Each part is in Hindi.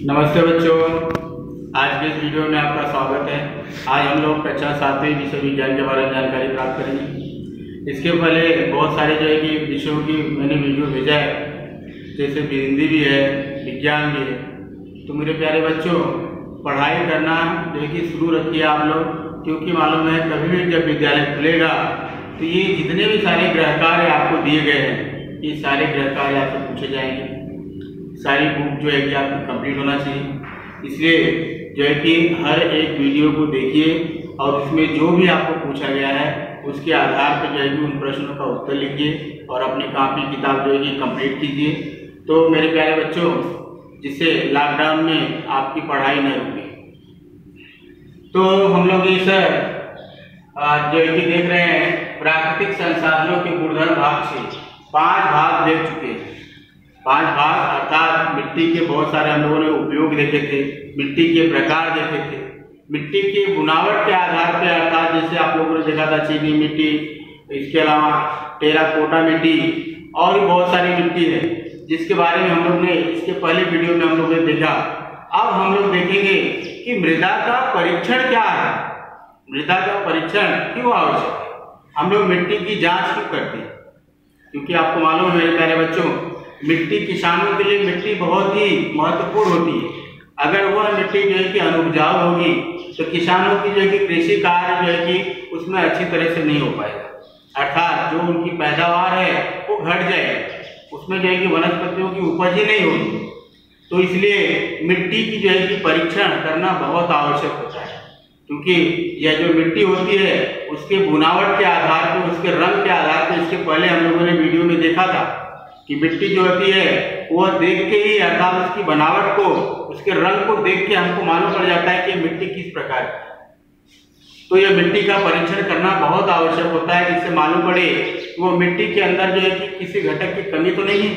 नमस्ते बच्चों, आज के इस वीडियो में आपका स्वागत है। आज हम लोग कक्षा 7वीं विषय विज्ञान के बारे में जानकारी प्राप्त करेंगे। इसके पहले बहुत सारे जो है कि विषयों की मैंने वीडियो भेजा है, जैसे हिंदी भी है, विज्ञान भी है। तो मेरे प्यारे बच्चों, पढ़ाई करना जो है कि शुरू रखिए आप लोग, क्योंकि मालूम है कभी भी जब विद्यालय खुलेगा तो ये जितने भी सारे गृह कार्य आपको दिए गए हैं, ये सारे गृह कार्य आपसे पूछे जाएंगे। सारी बुक जो है कि आपकी कंप्लीट होना चाहिए। इसलिए जो है कि हर एक वीडियो को देखिए और उसमें जो भी आपको पूछा गया है उसके आधार पर जो है कि उन प्रश्नों का उत्तर लिखिए और अपनी कॉपी किताब जो है कि कंप्लीट कीजिए। तो मेरे प्यारे बच्चों, जिससे लॉकडाउन में आपकी पढ़ाई न रुके। तो हम लोग इस जो है कि देख रहे हैं प्राकृतिक संसाधनों के गुणधर्म भाग से 5 भाग देख चुके हैं। 5 भाग अर्थात मिट्टी के बहुत सारे हम लोगों ने उपयोग देखे थे, मिट्टी के प्रकार देखे थे, मिट्टी की बुनावट के आधार पर, अर्थात जैसे आप लोगों ने देखा था चीनी मिट्टी, इसके अलावा टेराकोटा मिट्टी और भी बहुत सारी मिट्टी है जिसके बारे में हम लोग ने इसके पहले वीडियो में हम लोग ने देखा। अब हम लोग देखेंगे कि मृदा का परीक्षण क्या है, मृदा का परीक्षण क्यों आवश्यक है, हम लोग मिट्टी की जांच क्यों करते हैं। क्योंकि आपको मालूम है मेरे प्यारे बच्चों, मिट्टी किसानों के लिए मिट्टी बहुत ही महत्वपूर्ण होती है। अगर वह मिट्टी जो है कि अनुपजाऊ होगी तो किसानों की जो है कि कृषि कार्य जो है कि उसमें अच्छी तरह से नहीं हो पाएगा, अर्थात जो उनकी पैदावार है वो घट जाएगी, उसमें जो है कि वनस्पतियों की उपज ही नहीं होगी। तो इसलिए मिट्टी की जो है कि परीक्षण करना बहुत आवश्यक होता है, क्योंकि यह जो मिट्टी होती है उसके बुनावट के आधार पर, उसके रंग के आधार पर, इसके पहले हम लोगों ने वीडियो में देखा था कि मिट्टी जो होती है वह देख के ही, अर्थात उसकी बनावट को, उसके रंग को देख के हमको मालूम पड़ जाता है कि मिट्टी किस प्रकार की। तो यह मिट्टी का परीक्षण करना बहुत आवश्यक होता है, जिससे मालूम पड़े कि वो मिट्टी के अंदर जो है कि किसी घटक की कमी तो नहीं है,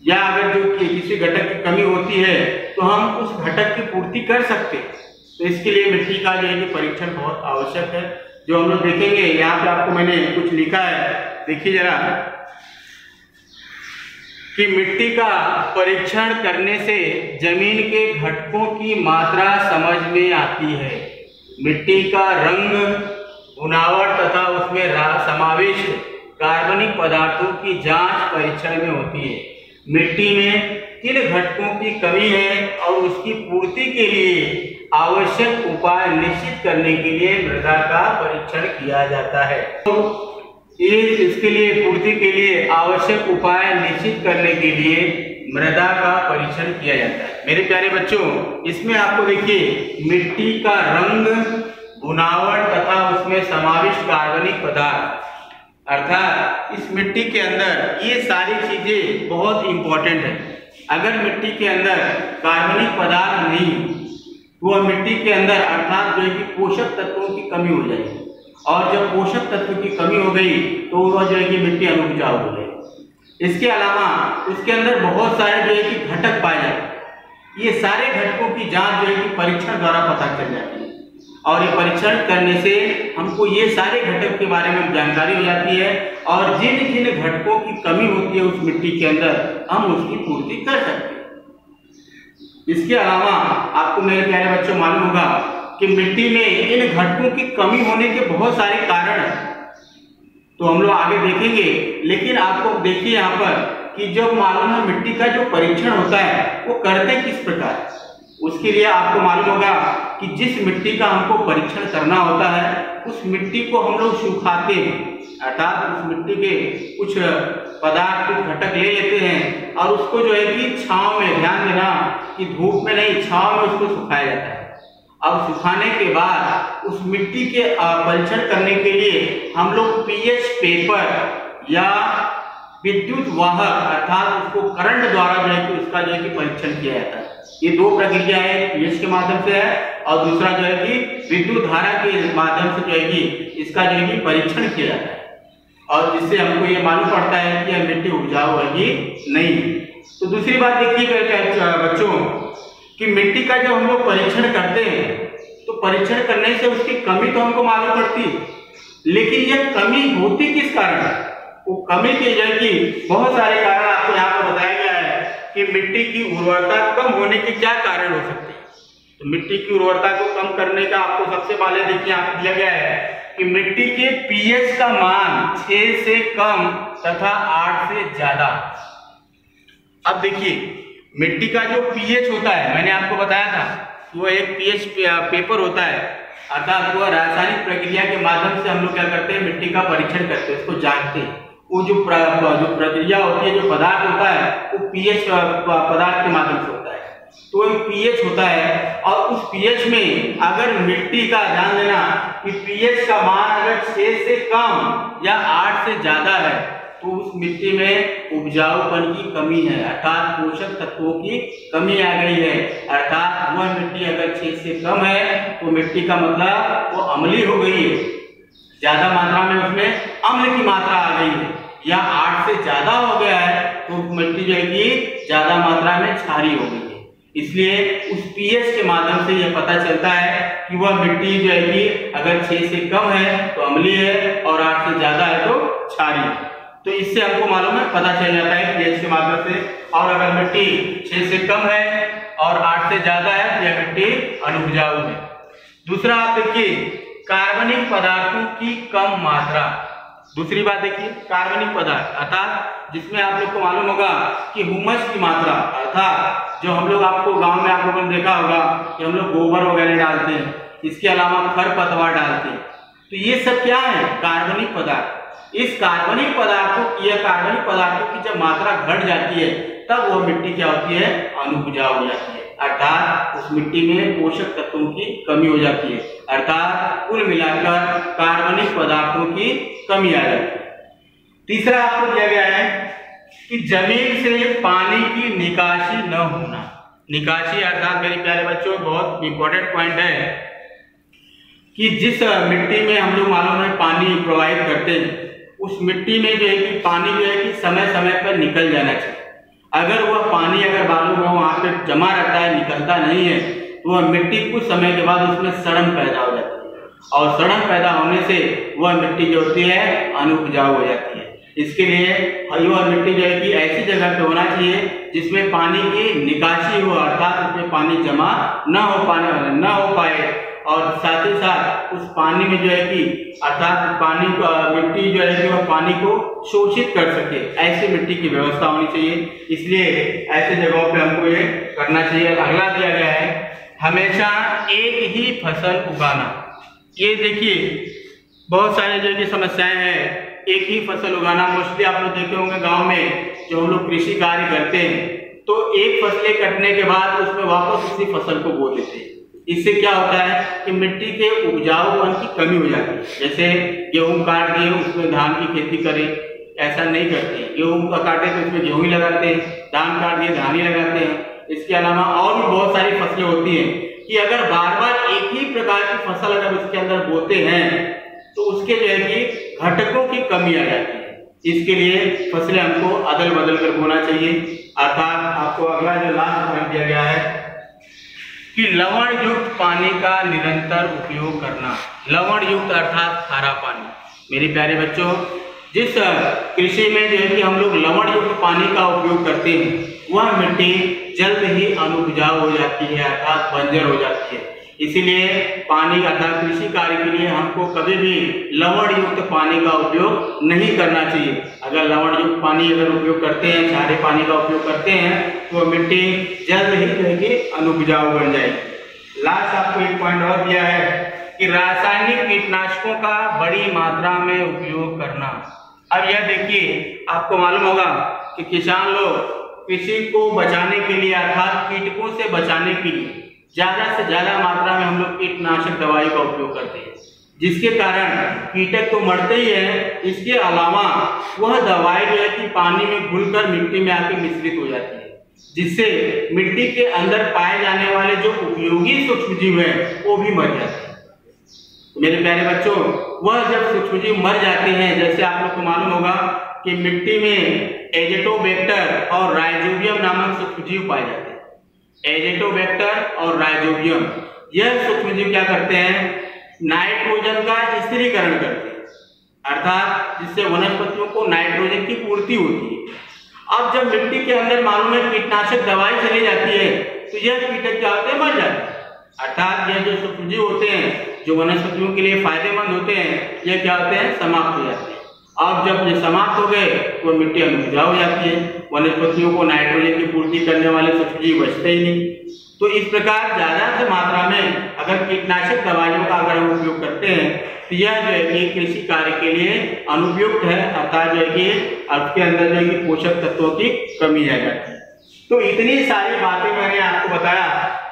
या अगर जो किसी घटक की कमी होती है तो हम उस घटक की पूर्ति कर सकते हैं। तो इसके लिए मिट्टी का जो है कि परीक्षण बहुत आवश्यक है, जो हम लोग देखेंगे। यहाँ पे आपको मैंने कुछ लिखा है, देखिए जरा, कि मिट्टी का परीक्षण करने से जमीन के घटकों की मात्रा समझ में आती है। मिट्टी का रंग, बुनावट तथा उसमें समाविष्ट कार्बनिक पदार्थों की जांच परीक्षण में होती है। मिट्टी में किन घटकों की कमी है और उसकी पूर्ति के लिए आवश्यक उपाय निश्चित करने के लिए मृदा का परीक्षण किया जाता है। तो इसके लिए, पूर्ति के लिए आवश्यक उपाय निश्चित करने के लिए मृदा का परीक्षण किया जाता है। मेरे प्यारे बच्चों, इसमें आपको देखिए मिट्टी का रंग, बुनावट तथा उसमें समाविष्ट कार्बनिक पदार्थ, अर्थात इस मिट्टी के अंदर ये सारी चीजें बहुत इंपॉर्टेंट है। अगर मिट्टी के अंदर कार्बनिक पदार्थ नहीं तो वह मिट्टी के अंदर, अर्थात जो है कि पोषक तत्वों की कमी हो जाएगी, और जब पोषक तत्व की कमी हो गई तो वह जो है कि मिट्टी अनुपजाऊ हो गई। इसके अलावा उसके अंदर बहुत सारे जो है कि घटक पाए जाते हैं। ये सारे घटकों की जांच जो है कि परीक्षण द्वारा पता चल जाती है, और ये परीक्षण करने से हमको ये सारे घटक के बारे में जानकारी हो जाती है, और जिन जिन घटकों की कमी होती है उस मिट्टी के अंदर हम उसकी पूर्ति कर सकते हैं। इसके अलावा आपको मेरे प्यारे बच्चों मालूम होगा कि मिट्टी में इन घटकों की कमी होने के बहुत सारे कारण हैं, तो हम लोग आगे देखेंगे। लेकिन आपको देखिए यहाँ पर कि जब मालूम है मिट्टी का जो परीक्षण होता है वो करते किस प्रकार, उसके लिए आपको मालूम होगा कि जिस मिट्टी का हमको परीक्षण करना होता है उस मिट्टी को हम लोग सुखाते हैं, अर्थात उस मिट्टी के कुछ पदार्थ, कुछ घटक ले लेते हैं और उसको जो है कि छांव में, ध्यान देना कि धूप में नहीं, छांव में उसको सुखाया जाता है। अब सुखाने के बाद उस मिट्टी के परीक्षण करने के लिए हम लोग पीएच पेपर या विद्युत वाहक, अर्थात उसको करंट द्वारा जो है कि उसका जो है कि परीक्षण किया जाता है। ये 2 प्रक्रिया है, पीएच के माध्यम से है और दूसरा जो है कि विद्युत धारा के माध्यम से जो है कि इसका जो है कि परीक्षण किया जाता है, और जिससे हमको ये मालूम पड़ता है कि यह मिट्टी उपजाऊ है कि नहीं। तो दूसरी बात देखिए बच्चों कि मिट्टी का जब हम लोग परीक्षण करते हैं तो परीक्षण करने से उसकी कमी तो हमको मालूम पड़ती है, लेकिन यह कमी होती किस कारण है, वो कमी के जो है कि बहुत सारे कारण आपको यहाँ पर बताया गया है। कि मिट्टी की उर्वरता कम होने के क्या कारण हो सकते हैं। तो मिट्टी की उर्वरता को कम करने का आपको सबसे पहले देखिए यहाँ दिया गया है कि मिट्टी के पीएच का मान 6 से कम तथा 8 से ज्यादा। अब देखिए मिट्टी का जो पीएच होता है, मैंने आपको बताया था वो एक पीएच पेपर होता है, अर्थात वो रासायनिक प्रक्रिया के माध्यम से हम लोग क्या करते हैं, मिट्टी का परीक्षण करते हैं, उसको जांचते हैं। वो जो प्रक्रिया होती है, जो पदार्थ होता है, वो पीएच पदार्थ के माध्यम से होता है। तो एक पीएच होता है और उस पीएच में अगर मिट्टी का, ध्यान देना कि पीएच का मान अगर 6 से कम या 8 से ज्यादा है तो उस मिट्टी में उपजाऊपन की कमी है, अर्थात पोषक तत्वों की कमी आ गई है। अर्थात वह मिट्टी अगर 6 से कम है तो मिट्टी का मतलब वो अम्लीय हो गई है, ज्यादा मात्रा में उसमें अम्ल की मात्रा आ गई है, या 8 से ज्यादा हो गया है तो मिट्टी जो है कि ज्यादा मात्रा में क्षारीय हो गई है। इसलिए उस पीएच के माध्यम से यह पता चलता है कि वह मिट्टी जो है कि अगर 6 से कम है तो अम्लीय है और 8 से ज्यादा है तो क्षारीय। तो इससे हमको मालूम है, पता चल जाता है पीएच के माध्यम से। और अगर मिट्टी 6 से कम है और 8 से ज्यादा है तो यह मिट्टी अनुपजाऊ है। दूसरा आप देखिए कार्बनिक पदार्थों की कम मात्रा। दूसरी बात देखिए कार्बनिक पदार्थ, अर्थात जिसमें आप लोग को मालूम होगा कि हुमस की मात्रा, अर्थात जो हम लोग, आपको गांव में आप लोगों ने देखा होगा कि हम लोग गोबर वगैरह डालते हैं, इसके अलावा खरपतवार डालते हैं, तो ये सब क्या है, कार्बनिक पदार्थ। इस कार्बनिक पदार्थों की, या कार्बनिक पदार्थों की जब मात्रा घट जाती है तब वह मिट्टी क्या होती है, अनुपजाऊ हो जाती है, अर्थात उस मिट्टी में पोषक तत्वों की कमी हो जाती है, अर्थात कुल मिलाकर कार्बनिक पदार्थों की कमी आ जाती है। तीसरा आपको दिया गया है कि जमीन से पानी की निकासी न होना। निकासी अर्थात मेरे प्यारे बच्चों बहुत इंपॉर्टेंट पॉइंट है कि जिस मिट्टी में हम लोग मालूम है पानी प्रवाहित करते हैं, उस मिट्टी में जो है कि पानी जो है कि समय समय पर निकल जाना चाहिए। अगर वह पानी अगर बालू में वहां पे जमा रहता है, निकलता नहीं है, तो वह मिट्टी कुछ समय के बाद उसमें सड़न पैदा हो जाती है, और सड़न पैदा होने से वह मिट्टी जो होती है अनुपजाऊ हो जाती है। इसके लिए वह मिट्टी जो है कि ऐसी जगह पे होना चाहिए जिसमें पानी की निकासी हो, अर्थात उसमें पानी जमा न हो पाए, और साथ ही साथ उस पानी में जो है कि अर्थात पानी को, मिट्टी जो है कि वह पानी को शोषित कर सके, ऐसी मिट्टी की व्यवस्था होनी चाहिए। इसलिए ऐसे जगहों पे हमको ये करना चाहिए। अगला दिया गया है हमेशा एक ही फसल उगाना। ये देखिए बहुत सारे जो की समस्याएं हैं, एक ही फसल उगाना। मोस्टली आप लोग देखे होंगे गाँव में जो हम लोग कृषि कार्य करते हैं तो एक फसलें कटने के बाद उसमें वापस उसी फसल को बो देते हैं। इससे क्या होता है कि मिट्टी के उपजाऊपन की कमी हो जाती है। जैसे गेहूं काट दिए उसमें धान की खेती करें, ऐसा नहीं करते हैं। गेहूं का काटे तो उसमें गेहूं ही लगाते हैं, धान काट दिए धान ही लगाते हैं। इसके अलावा और भी बहुत सारी फसलें होती हैं कि अगर बार बार एक ही प्रकार की फसल अगर उसके अंदर बोते हैं तो उसके जो है कि घटकों की कमी आ जाती है। इसके लिए फसलें हमको अदल बदल कर बोना चाहिए। अर्थात आपको अगला जो लास्ट पॉइंट दिया गया है कि लवण युक्त पानी का निरंतर उपयोग करना। लवण युक्त अर्थात खारा पानी। मेरे प्यारे बच्चों, जिस कृषि में जो है कि हम लोग लवण युक्त पानी का उपयोग करते हैं वह मिट्टी जल्द ही अनुपजाऊ हो जाती है, अर्थात बंजर हो जाती है। इसीलिए पानी अर्थात कृषि कार्य के लिए हमको कभी भी लवण युक्त पानी का उपयोग नहीं करना चाहिए। अगर लवण युक्त पानी अगर उपयोग करते हैं, क्षारीय पानी का उपयोग करते हैं तो मिट्टी जल्द ही जो है कि अनुपजाऊ बन जाएगी। लास्ट आपको एक पॉइंट और दिया है कि रासायनिक कीटनाशकों का बड़ी मात्रा में उपयोग करना। अब यह देखिए आपको मालूम होगा कि किसान लोग कृषि को बचाने के लिए अर्थात कीटकों से बचाने के लिए ज्यादा से ज्यादा मात्रा में हम लोग कीटनाशक दवाई का उपयोग करते हैं, जिसके कारण कीटक तो मरते ही है, इसके अलावा वह दवाई जो है कि पानी में घुलकर मिट्टी में आके मिश्रित हो जाती है, जिससे मिट्टी के अंदर पाए जाने वाले जो उपयोगी सूक्ष्मजीव है वो भी मर जाते हैं। मेरे प्यारे बच्चों, वह जब सूक्ष्मजीव मर जाते हैं, जैसे आप लोग को मालूम होगा कि मिट्टी में एजेटोबैक्टर और राइजोबियम नामक सूक्ष्मजीव पाए जाते हैं। एजेटोबैक्टर और राइजोबियम यह सूक्ष्मजीव क्या करते हैं, नाइट्रोजन का स्थिरीकरण करते हैं, अर्थात जिससे वनस्पतियों को नाइट्रोजन की पूर्ति होती है। अब जब मिट्टी के अंदर मालूम है कीटनाशक दवाई चली जाती है तो यह कीटक क्या होते हैं, मर जाते हैं। अर्थात यह जो सूक्ष्मजीव होते हैं जो वनस्पतियों के लिए फायदेमंद होते हैं, यह क्या होते हैं, समाप्त हो जाते हैं। अब जब ये समाप्त हो गए तो मिट्टी अनुपजाऊ हो जाती है, वनस्पतियों को नाइट्रोजन की पूर्ति करने वाले सूक्ष्मजीव बचते ही नहीं। तो इस प्रकार ज्यादा से मात्रा में अगर कीटनाशक दवाइयों का अगर हम उपयोग करते हैं तो यह जो है कि कृषि कार्य के लिए अनुपयुक्त है, अर्थात जो है कि उसके अंदर जो है कि पोषक तत्वों की कमी आ जाती है। तो इतनी सारी बातें मैंने आपको बताया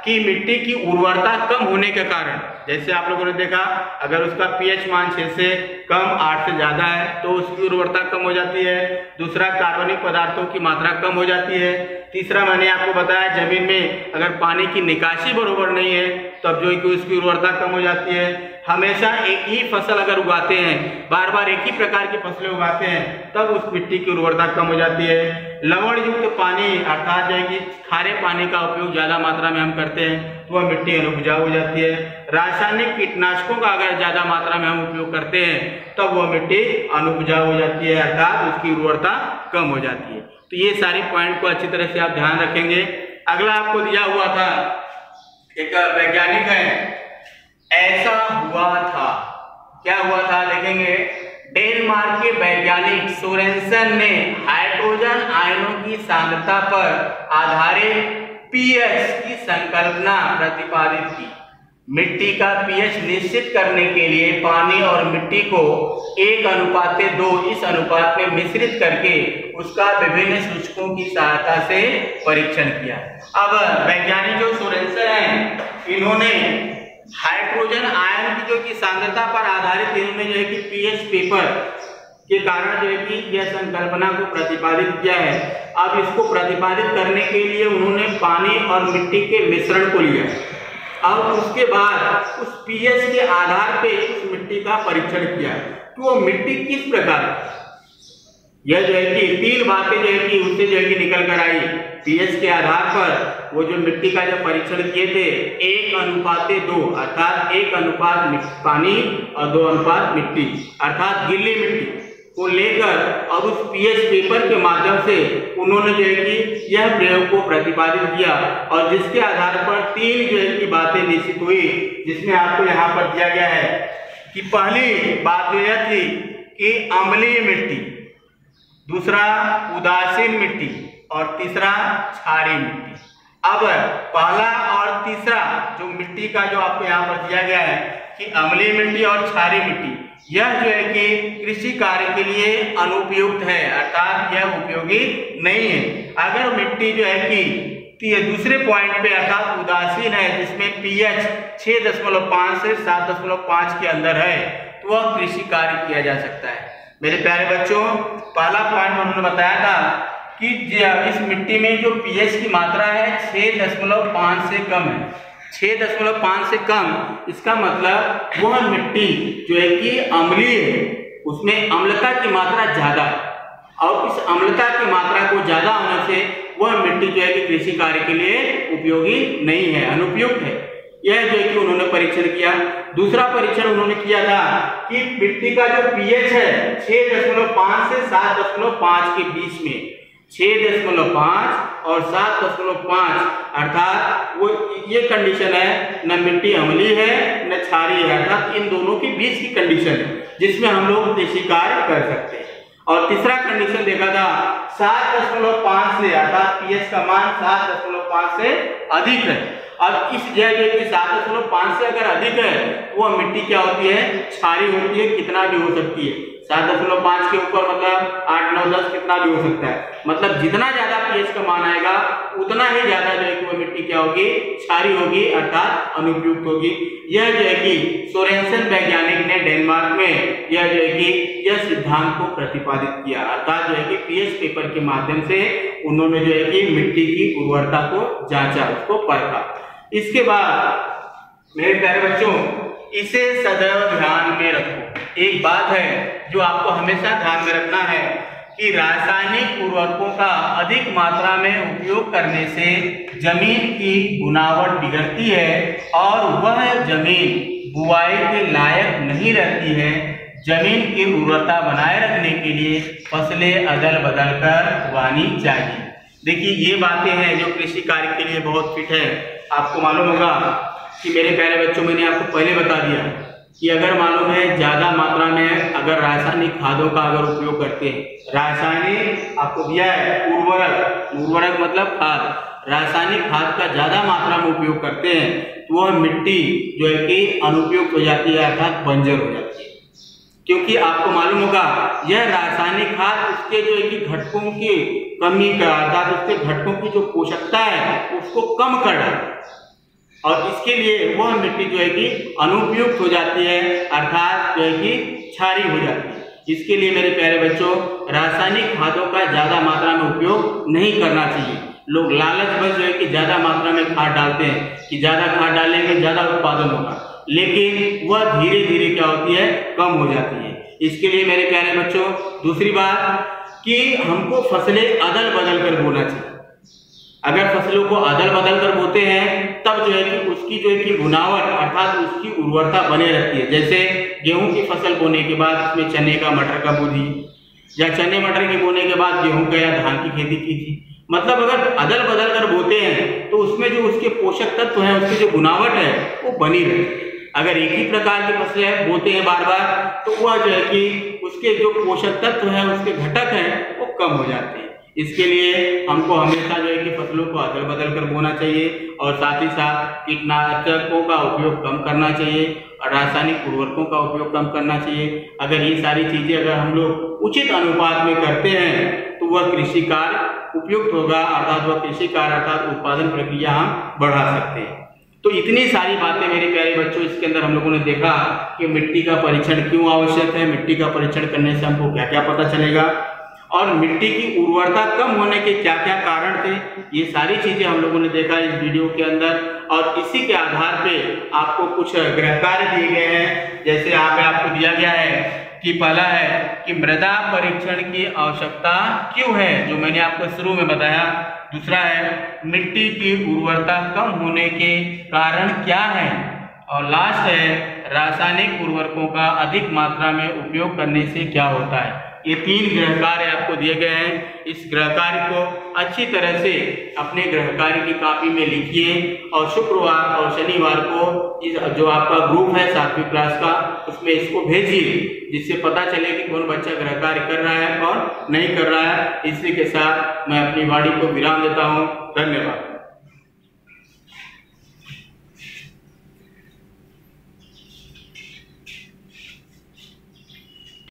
कि मिट्टी की उर्वरता कम होने के कारण, जैसे आप लोगों ने देखा अगर उसका पीएच मान 6 से कम 8 से ज्यादा है तो उसकी उर्वरता कम हो जाती है। दूसरा, कार्बनिक पदार्थों की मात्रा कम हो जाती है। तीसरा, मैंने आपको बताया जमीन में अगर पानी की निकासी बरोबर नहीं है तब जो है कि उसकी उर्वरता कम हो जाती है। हमेशा एक ही फसल अगर उगाते हैं, बार बार एक ही प्रकार की फसलें उगाते हैं, तब उस मिट्टी की उर्वरता कम हो जाती है। लवण युक्त पानी अर्थात जो है कि खारे पानी का उपयोग ज्यादा मात्रा में हम करते हैं तो वह मिट्टी अनुपजाऊ हो जाती है। रासायनिक कीटनाशकों का अगर ज्यादा मात्रा में हम उपयोग करते हैं तब वह मिट्टी अनुपजाऊ हो जाती है, अर्थात उसकी उर्वरता कम हो जाती है। तो ये सारे पॉइंट को अच्छी तरह से आप ध्यान रखेंगे। अगला आपको दिया हुआ था, एक वैज्ञानिक है, ऐसा हुआ था, क्या हुआ था देखेंगे। डेनमार्क के वैज्ञानिक सोरेनसन ने हाइड्रोजन आयनों की सांद्रता पर आधारित पीएच की संकल्पना प्रतिपादित की। मिट्टी का पीएच निश्चित करने के लिए पानी और मिट्टी को 1:2 इस अनुपात में मिश्रित करके उसका विभिन्न सूचकों की सहायता से परीक्षण किया। अब वैज्ञानिक जो सोरेनसन हैं, इन्होंने हाइड्रोजन आयन की जो कि सांद्रता पर आधारित इन्होंने जो है कि पीएच पेपर के कारण जो है कि यह संकल्पना को प्रतिपादित किया है। अब इसको प्रतिपादित करने के लिए उन्होंने पानी और मिट्टी के मिश्रण को लिया और उसके बाद उस पीएच के आधार पे उस मिट्टी का परीक्षण किया कि वो मिट्टी किस प्रकार, यह जो है कि 3 बातें जो है कि उससे जो है कि निकल कर आई। पीएच के आधार पर वो जो मिट्टी का जो परीक्षण किए थे 1:2 अर्थात 1 अनुपात पानी और 2 अनुपात मिट्टी अर्थात गीली मिट्टी को लेकर और उस पीएच पेपर के माध्यम से उन्होंने जो है कि यह प्रयोग को प्रतिपादित किया और जिसके आधार पर 3 जो है कि बातें निश्चित हुई, जिसमें आपको यहाँ पर दिया गया है कि पहली बात यह थी कि अम्लीय मिट्टी, दूसरा उदासीन मिट्टी और तीसरा क्षारीय मिट्टी। अब पहला और तीसरा जो मिट्टी का जो आपको यहाँ पर दिया गया है कि अम्लीय मिट्टी और क्षारीय मिट्टी, यह जो है कि कृषि कार्य के लिए अनुपयुक्त है, अर्थात यह उपयोगी नहीं है। अगर मिट्टी जो है कि दूसरे पॉइंट पे अर्थात उदासीन है, जिसमें पीएच 6.5 से 7.5 के अंदर है, तो वह कृषि कार्य किया जा सकता है। मेरे प्यारे बच्चों, पहला पॉइंट उन्होंने बताया था कि इस मिट्टी में जो पीएच की मात्रा है 6.5 से कम है। 6.5 से कम, इसका मतलब वह मिट्टी जो है कि अम्लीय है, उसमें अम्लता की मात्रा ज्यादा है और इस अम्लता की मात्रा को ज्यादा होने से वह मिट्टी जो है कि कृषि कार्य के लिए उपयोगी नहीं है, अनुपयुक्त है। यह जो है कि उन्होंने परीक्षण किया। दूसरा परीक्षण उन्होंने किया था कि मिट्टी का जो पीएच है 6.5 से 7.5 के बीच में, 6.5 और 7.5 अर्थात वो ये कंडीशन है, न मिट्टी अम्लीय है न क्षारीय है, अर्थात इन दोनों के बीच की कंडीशन है जिसमें हम लोग कृषि कार्य कर सकते हैं। और तीसरा कंडीशन देखा था 7.5 से, अर्थात पीएच का मान 7.5 से अधिक है। अब इस जगह की 7.5 से अगर अधिक है तो वह मिट्टी क्या होती है, क्षारीय होती है, कितना भी हो सकती है। 7.5 के ऊपर मतलब 8, 9, 10 कितना भी हो सकता है। मतलब जितना ज्यादा पीएच का मान आएगा उतना ही ज्यादा जो है कि वह मिट्टी क्या होगी, क्षारीय होगी, अर्थात अनुपयुक्त होगी। यह जो है कि सोरेनसन वैज्ञानिक ने डेनमार्क में यह जो है कि यह सिद्धांत को प्रतिपादित किया, अर्थात जो है कि पीएच पेपर के माध्यम से उन्होंने जो है कि मिट्टी की उर्वरता को जांचा, उसको परखा। इसके बाद मेरे प्यारे बच्चों, इसे सदैव ध्यान में रखो। एक बात है जो आपको हमेशा ध्यान में रखना है कि रासायनिक उर्वरकों का अधिक मात्रा में उपयोग करने से जमीन की गुणवत्ता बिगड़ती है और वह जमीन बुआई के लायक नहीं रहती है, जमीन की उर्वरता बनाए रखने के लिए फसलें अदल बदल कर उगानी चाहिए। देखिए ये बातें हैं जो कृषि कार्य के लिए बहुत फिट है। आपको मालूम होगा कि मेरे प्यारे बच्चों, मैंने आपको पहले बता दिया कि अगर मालूम है ज़्यादा मात्रा में अगर रासायनिक खादों का अगर उपयोग करते हैं, रासायनिक आपको दिया है उर्वरक मतलब खाद, रासायनिक खाद का ज़्यादा मात्रा में उपयोग करते हैं तो वह मिट्टी जो है कि अनुपयुक्त हो जाती है, अर्थात बंजर हो जाती है। क्योंकि आपको मालूम होगा यह रासायनिक खाद उसके जो है कि घटकों की कमी का, अर्थात उसके घटकों की जो पोषकता है उसको कम कर डालता है और इसके लिए वह मिट्टी जो है कि अनुपयुक्त हो जाती है, अर्थात जो है कि क्षारीय हो जाती है। इसके लिए मेरे प्यारे बच्चों, रासायनिक खादों का ज़्यादा मात्रा में उपयोग नहीं करना चाहिए। लोग लालचवश जो है कि ज़्यादा मात्रा में खाद डालते हैं कि ज़्यादा खाद डालेंगे ज़्यादा उत्पादन होगा, लेकिन वह धीरे धीरे क्या होती है, कम हो जाती है। इसके लिए मेरे प्यारे बच्चों दूसरी बात कि हमको फसलें अदल बदल कर बोना चाहिए। अगर फसलों को अदल बदल कर बोते हैं तब जो है कि उसकी जो है कि गुणावट अर्थात उसकी उर्वरता बने रहती है। जैसे गेहूं की फसल बोने के बाद उसमें चने का मटर का बो दी, या चने मटर के बोने के बाद गेहूं का या धान की खेती की थी। मतलब अगर अदल बदल कर बोते हैं तो उसमें जो उसके पोषक तत्व हैं, उसकी जो गुणावट है वो बनी रहती है। अगर एक ही प्रकार की फसलें बोते हैं बार बार तो वह जो है कि उसके जो पोषक तत्व हैं, उसके घटक हैं वो कम हो जाते हैं। इसके लिए हमको हमेशा जो है कि फसलों को अदल बदल कर बोना चाहिए और साथ ही साथ कीटनाशकों का उपयोग कम करना चाहिए और रासायनिक उर्वरकों का उपयोग कम करना चाहिए। अगर ये सारी चीजें अगर हम लोग उचित अनुपात में करते हैं तो वह कृषि कार्य उपयुक्त होगा, अर्थात वह कृषि कार्य अर्थात उत्पादन प्रक्रिया हम बढ़ा सकते हैं। तो इतनी सारी बातें मेरे प्यारे बच्चों, इसके अंदर हम लोगों ने देखा कि मिट्टी का परीक्षण क्यों आवश्यक है, मिट्टी का परीक्षण करने से हमको क्या क्या पता चलेगा और मिट्टी की उर्वरता कम होने के क्या क्या कारण थे। ये सारी चीजें हम लोगों ने देखा इस वीडियो के अंदर और इसी के आधार पे आपको कुछ गृह कार्य दिए गए हैं। जैसे यहाँ पे आपको दिया गया है कि पहला है कि मृदा परीक्षण की आवश्यकता क्यों है, जो मैंने आपको शुरू में बताया। दूसरा है मिट्टी की उर्वरता कम होने के कारण क्या है और लास्ट है रासायनिक उर्वरकों का अधिक मात्रा में उपयोग करने से क्या होता है। ये 3 गृह कार्य आपको दिए गए हैं। इस गृह कार्य को अच्छी तरह से अपने गृह कार्य की कॉपी में लिखिए और शुक्रवार और शनिवार को इस जो आपका ग्रुप है 7वीं क्लास का उसमें इसको भेजिए, जिससे पता चले कि कौन बच्चा गृह कार्य कर रहा है कौन नहीं कर रहा है। इसी के साथ मैं अपनी वाणी को विराम देता हूँ। धन्यवाद।